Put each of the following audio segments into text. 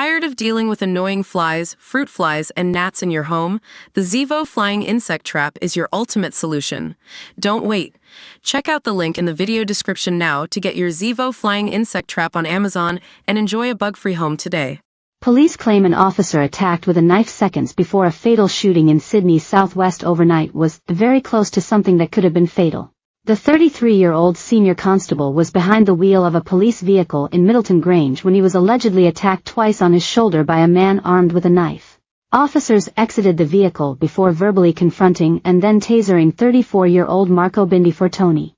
Tired of dealing with annoying flies, fruit flies, and gnats in your home? The Zevo Flying Insect Trap is your ultimate solution. Don't wait. Check out the link in the video description now to get your Zevo Flying Insect Trap on Amazon and enjoy a bug-free home today. Police claim an officer attacked with a knife seconds before a fatal shooting in Sydney's southwest overnight was very close to something that could have been fatal. The 33-year-old senior constable was behind the wheel of a police vehicle in Middleton Grange when he was allegedly attacked twice on his shoulder by a man armed with a knife. Officers exited the vehicle before verbally confronting and then tasering 34-year-old Marco Bindifortoni.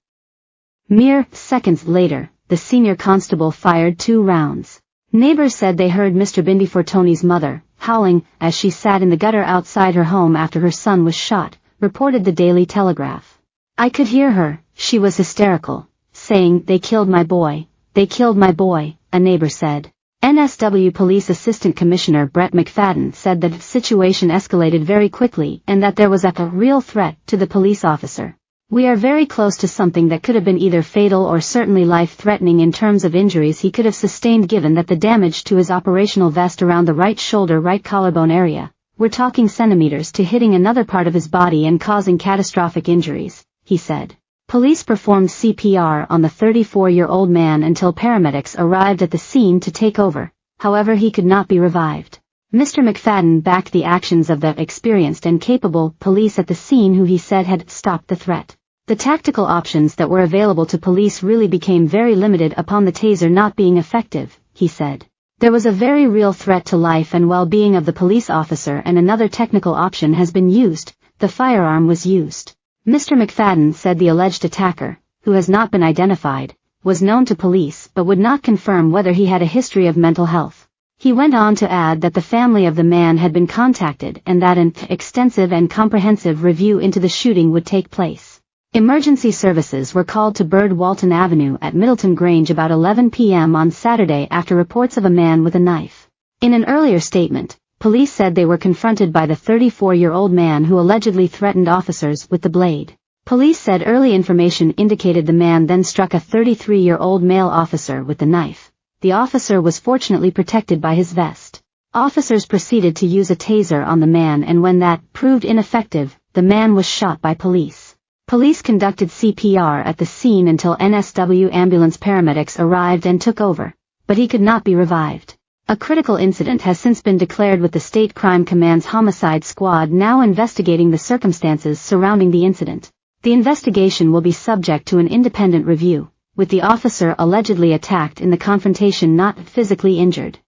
Mere seconds later, the senior constable fired 2 rounds. Neighbors said they heard Mr. Bindifortoni's mother, howling, as she sat in the gutter outside her home after her son was shot, reported the Daily Telegraph. "I could hear her, she was hysterical, saying, 'They killed my boy, they killed my boy,'" a neighbor said. NSW Police Assistant Commissioner Brett McFadden said that the situation escalated very quickly and that there was a real threat to the police officer. "We are very close to something that could have been either fatal or certainly life-threatening in terms of injuries he could have sustained given that the damage to his operational vest around the right shoulder right collarbone area, we're talking centimeters, to hitting another part of his body and causing catastrophic injuries," he said. Police performed CPR on the 34-year-old man until paramedics arrived at the scene to take over, however he could not be revived. Mr. McFadden backed the actions of the experienced and capable police at the scene, who he said had stopped the threat. "The tactical options that were available to police really became very limited upon the taser not being effective," he said. "There was a very real threat to life and well-being of the police officer, and another technical option has been used, the firearm was used." Mr. McFadden said the alleged attacker, who has not been identified, was known to police but would not confirm whether he had a history of mental health. He went on to add that the family of the man had been contacted and that an extensive and comprehensive review into the shooting would take place. Emergency services were called to Bird Walton Avenue at Middleton Grange about 11 p.m. on Saturday after reports of a man with a knife. In an earlier statement, police said they were confronted by the 34-year-old man who allegedly threatened officers with the blade. Police said early information indicated the man then struck a 33-year-old male officer with the knife. The officer was fortunately protected by his vest. Officers proceeded to use a taser on the man, and when that proved ineffective, the man was shot by police. Police conducted CPR at the scene until NSW ambulance paramedics arrived and took over, but he could not be revived. A critical incident has since been declared, with the State Crime Command's homicide squad now investigating the circumstances surrounding the incident. The investigation will be subject to an independent review, with the officer allegedly attacked in the confrontation not physically injured.